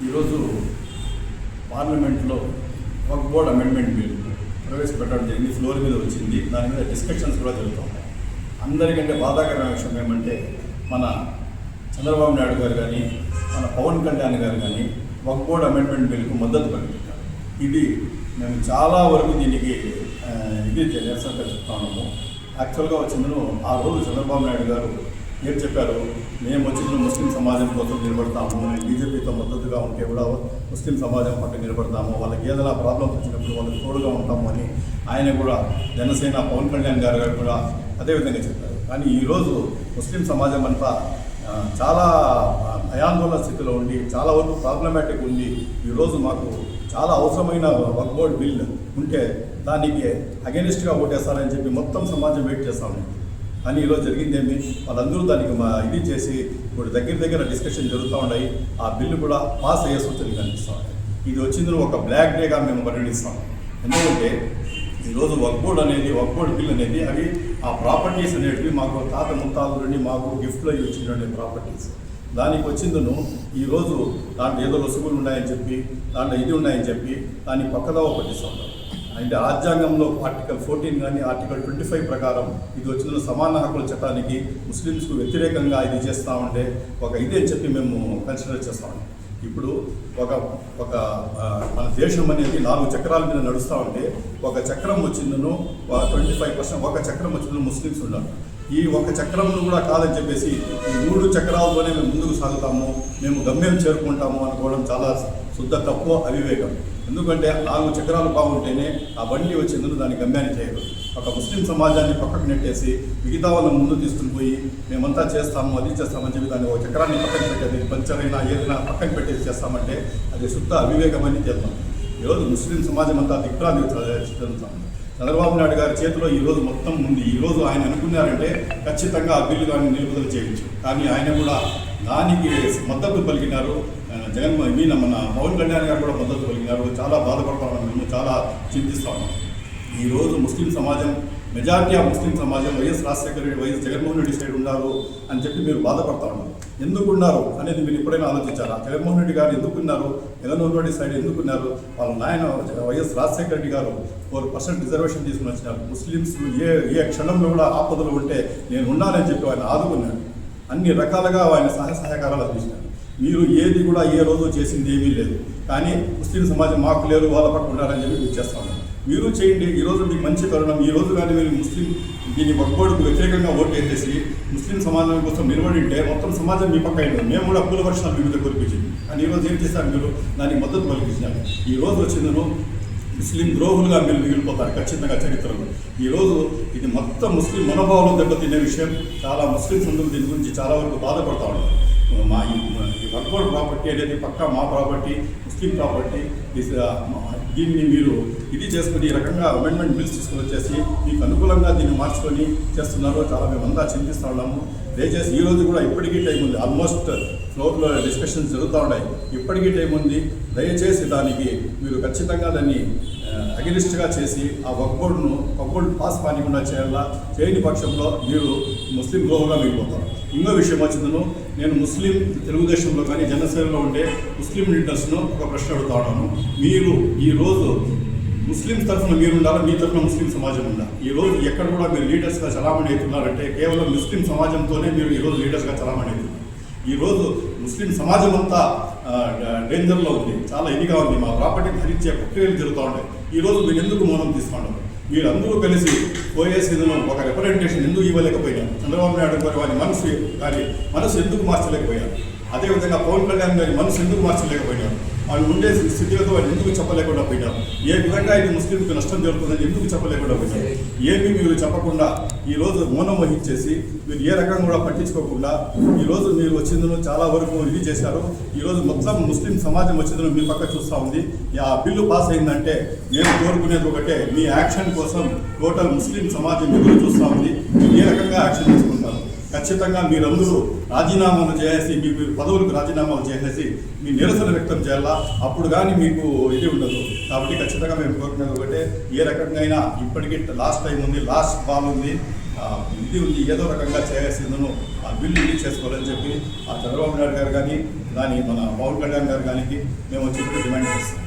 ఈరోజు పార్లమెంట్లో వక్ఫ్ board amendment bill ప్రవేశపెట్టడం జరిగింది. ఫ్లోర్ మీద వచ్చింది. దాని మీద డిస్కషన్స్ కూడా జరుగుతున్నాయి. అందరికంటే బాధాకరమైన విషయం ఏమంటే మన చంద్రబాబు నాయుడు గారు కానీ మన పవన్ కళ్యాణ్ గారు కానీ వక్ఫ్ బోర్డ్ అమెండ్మెంట్ బిల్కు మద్దతు పలికించారు. ఇది మేము చాలా వరకు దీనికి నిరసనగా చెప్తా ఉన్నాము. యాక్చువల్గా వచ్చిందను ఆ రోజు చంద్రబాబు నాయుడు గారు ఏం చెప్పారు, మేము వచ్చిన ముస్లిం సమాజం కోసం నిలబడతాము, బీజేపీతో మద్దతుగా ఉంటే కూడా ముస్లిం సమాజం పట్ల నిలబడతాము, వాళ్ళకి ఏదైనా ప్రాబ్లమ్స్ వచ్చినప్పుడు వాళ్ళకి తోడుగా ఉంటాము అని ఆయన కూడా జనసేన పవన్ కళ్యాణ్ గారు కూడా అదేవిధంగా చెప్పారు. కానీ ఈరోజు ముస్లిం సమాజం అంతా చాలా భయాందోళన స్థితిలో ఉండి చాలా వరకు ప్రాబ్లమాటిక్ ఉంది. ఈరోజు మాకు చాలా అవసరమైన వక్ఫ్ బోర్డ్ బిల్ ఉంటే దానికి అగెనిస్ట్గా ఓటేస్తారని చెప్పి మొత్తం సమాజం వెయిట్ చేస్తాము. కానీ ఈరోజు జరిగిందేమి, వాళ్ళందరూ దానికి ఇది చేసి ఇప్పుడు దగ్గర డిస్కషన్ జరుగుతూ ఉన్నాయి. ఆ బిల్లు కూడా పాస్ అయ్యే సూచనలు కనిపిస్తూ ఉన్నాయి. ఇది వచ్చింది ఒక బ్లాక్ డేగా మేము పరిగణిస్తాం. ఎందుకంటే ఈరోజు వక్ఫ్ బోర్డ్ బిల్ అనేది అవి ఆ ప్రాపర్టీస్ అనేటివి మాకు తాత ముత్తాల నుండి మాకు గిఫ్ట్లో వచ్చినటువంటి ప్రాపర్టీస్. దానికి వచ్చిందను ఈరోజు దాంట్లో ఏదో లొసుగులు ఉన్నాయని చెప్పి దాంట్లో ఇది ఉన్నాయని చెప్పి దాన్ని పక్కదోవ పట్టిస్తూ ఉన్నారు. అంటే రాజ్యాంగంలో ఆర్టికల్ 14 కానీ ఆర్టికల్ 25 ప్రకారం ఇది వచ్చిన సమాన హక్కుల చట్టానికి ముస్లిమ్స్కు వ్యతిరేకంగా ఇది చేస్తూ ఉంటే ఒక ఇదే చెప్పి మేము కన్సిడర్ చేస్తూ ఉంటాం. ఇప్పుడు ఒక మన దేశం అనేది 4 చక్రాల మీద నడుస్తూ ఉంటే ఒక చక్రం వచ్చిందను 25% ఒక చక్రం వచ్చిందని ముస్లిమ్స్ ఉన్నారు. ఈ ఒక చక్రంను కూడా కాదని చెప్పేసి ఈ 3 చక్రాలతోనే మేము ముందుకు సాగుతాము, మేము గమ్యం చేరుకుంటాము అనుకోవడం చాలా శుద్ధ తప్పు, అవివేకం. ఎందుకంటే 4 చక్రాలు బాగుంటేనే ఆ బండి వచ్చిందని దాని గమ్యాన్ని చేయరు. ఒక ముస్లిం సమాజాన్ని పక్కకు నెట్టేసి మిగతా వాళ్ళని ముందు తీసుకుని పోయి మేమంతా చేస్తాము అది చేస్తామని చెప్పి దాన్ని ఒక చక్రాన్ని పక్కన పెట్టేది పంచర్ అయినా ఏదైనా పక్కన పెట్టేసి చేస్తామంటే అది శుద్ధ అవివేకం అని చెప్తాం. ఈరోజు ముస్లిం సమాజం అంతా దిగ్భ్రాంతి చెందుతాం. చంద్రబాబు నాయుడు గారి చేతిలో ఈరోజు మొత్తం ఉంది. ఈరోజు ఆయన అనుకున్నారంటే ఖచ్చితంగా ఆ బిల్లు కానీ నిలుపుదల చేయవచ్చు. కానీ ఆయన కూడా దానికి మద్దతు పలికినారు. మన పవన్ కళ్యాణ్ గారు కూడా మద్దతు పలికినారు. చాలా బాధపడతా ఉన్నాం, మేము చాలా చింతిస్తా ఉన్నాం. ఈరోజు ముస్లిం సమాజం మెజారిటీ ఆఫ్ ముస్లిం సమాజం YS Rajasekhara Reddy YS Jaganmohan Reddy side ఉన్నారు అని చెప్పి మీరు బాధపడతా ఉన్నారు. ఎందుకున్నారు అనేది మీరు ఎప్పుడైనా ఆలోచించారా? జగన్మోహన్ రెడ్డి గారు ఎందుకున్నారు, జగన్మోహన్ రెడ్డి సైడ్ ఎందుకున్నారు? వాళ్ళ నాయన వైఎస్ రాజశేఖర రెడ్డి గారు 4% రిజర్వేషన్ తీసుకుని వచ్చినారు. ముస్లిమ్స్ ఏ క్షణంలో కూడా ఆపదలు ఉంటే నేను ఉన్నానని చెప్పి ఆయన ఆదుకున్నాడు. అన్ని రకాలుగా ఆయన సహాయకారాలు అందించినారు. మీరు ఏది కూడా ఏ రోజు చేసింది ఏమీ లేదు. కానీ ముస్లిం సమాజం మాకు లేరు, వాళ్ళ పక్కన ఉన్నారని చెప్పి మీరు చేస్తా ఉన్నారు. మీరు చేయండి. ఈరోజు మీకు మంచి తరుణం. ఈ రోజు కానీ మీరు దీని వక్ఫ్ బోర్డుకు వ్యతిరేకంగా ఓటు వేసేసి ముస్లిం సమాజం కోసం నిలబడింటే మొత్తం సమాజం మీ పక్క అయింది. మేము కూడా పూల వర్షాలు మీ మీద కురిపించింది. కానీ ఈరోజు ఏం చేశారు, మీరు దానికి మద్దతు పలికించినారు. ఈరోజు వచ్చిందను ముస్లిం ద్రోహులుగా మీరు మిగిలిపోతారు ఖచ్చితంగా చరిత్రలో. ఈరోజు ఇది మొత్తం ముస్లిం మనోభావాలు దెబ్బతినే విషయం. చాలా ముస్లిమ్స్ అందరూ దీని గురించి చాలా వరకు బాధపడతా ఉన్నారు. మా ఈ వక్ఫ్ బోర్డ్ ప్రాపర్టీ అనేది పక్కా మా ప్రాపర్టీ, ముస్లిం ప్రాపర్టీ. దీన్ని మీరు ఇది చేసుకుని ఈ రకంగా అమెండ్మెంట్ బిల్స్ తీసుకుని వచ్చేసి మీకు అనుకూలంగా దీన్ని మార్చుకొని చేస్తున్నారో చాలా మేమంతా చింతిస్తూ ఉన్నాము. దయచేసి ఈరోజు కూడా ఇప్పటికీ టైం ఉంది. ఆల్మోస్ట్ ఫ్లోర్లో డిస్కషన్స్ జరుగుతూ ఉన్నాయి. ఇప్పటికీ టైం ఉంది. దయచేసి దానికి మీరు ఖచ్చితంగా దాన్ని అగెనిస్ట్గా చేసి ఆ వక్ఫ్ బోర్డు పాస్ కానికుండా చేయని పక్షంలో మీరు ముస్లిం ద్రోహంగా మిగిలిపోతారు. ఇంకో విషయం వచ్చిందను, నేను ముస్లిం తెలుగుదేశంలో కానీ జనసేనలో ఉండే ముస్లిం లీడర్స్ను ఒక ప్రశ్న అడుగుతా ఉన్నాను. మీరు ఈరోజు ముస్లిం తరఫున మీరు ఉండాలా, మీ తరఫున ముస్లిం సమాజం ఉండాలి? ఈరోజు ఎక్కడ కూడా మీరు లీడర్స్గా చలామణి అవుతున్నారంటే కేవలం ముస్లిం సమాజంతోనే మీరు ఈరోజు లీడర్స్గా చలామణి అవుతున్నారు. ఈరోజు ముస్లిం సమాజం అంతా డేంజర్లో ఉంది, చాలా ఇదిగా ఉంది. మా ప్రాపర్టీని హరించే ప్రక్రియలు జరుగుతూ ఉంటాయి. ఈరోజు మీరు ఎందుకు మౌనం తీసుకున్నారు? మీరందరూ కలిసి పోయేసేదను ఒక రిప్రజెంటేషన్ ఎందుకు ఇవ్వలేకపోయినారు? చంద్రబాబు నాయుడు గారు వారి మనసు ఎందుకు మార్చలేకపోయారు? అదేవిధంగా పవన్ కళ్యాణ్ గారి మనసు ఎందుకు మార్చలేకపోయినారు? వాళ్ళు ఉండే స్థితిగతో వాళ్ళు ఎందుకు చెప్పలేకుండా పోయినారు? ఏ విధంగా ఇది ముస్లింకి నష్టం జరుగుతుందని ఎందుకు చెప్పలేకుండా పోయినారు? ఏమీ మీరు చెప్పకుండా ఈరోజు మౌనం వహించేసి మీరు ఏ రకంగా కూడా పట్టించుకోకుండా ఈరోజు మీరు వచ్చిందను చాలా వరకు ఇది చేశారు. ఈరోజు మొత్తం ముస్లిం సమాజం వచ్చిందని మీ పక్క చూస్తూ ఉంది. ఆ బిల్లు పాస్ అయిందంటే నేను కోరుకునేది ఒకటే, మీ యాక్షన్ కోసం టోటల్ ముస్లిం సమాజం ఎదురు చూస్తూ ఉంది. ఏ రకంగా యాక్షన్ తీసుకుంటారు? ఖచ్చితంగా మీరందరూ రాజీనామాలు చేసి మీ పదవులకు రాజీనామాలు చేసేసి మీ నిరసన వ్యక్తం చేయాలా. అప్పుడు కానీ మీకు ఇది ఉండదు. కాబట్టి ఖచ్చితంగా మేము కోరుకునేది ఒకటే, ఏ రకంగా అయినా ఇప్పటికీ లాస్ట్ టైం ఉంది, లాస్ట్ బాల్ ఉంది, ఇది ఉంది, ఏదో రకంగా చేయాల్సిందను ఆ బిల్లు రిలీజ్ చేసుకోవాలని చెప్పి ఆ చంద్రబాబు నాయుడు గారు కానీ దాన్ని మన పవన్ కళ్యాణ్ గారు కానీ మేము వచ్చి డిమాండ్ చేస్తాం.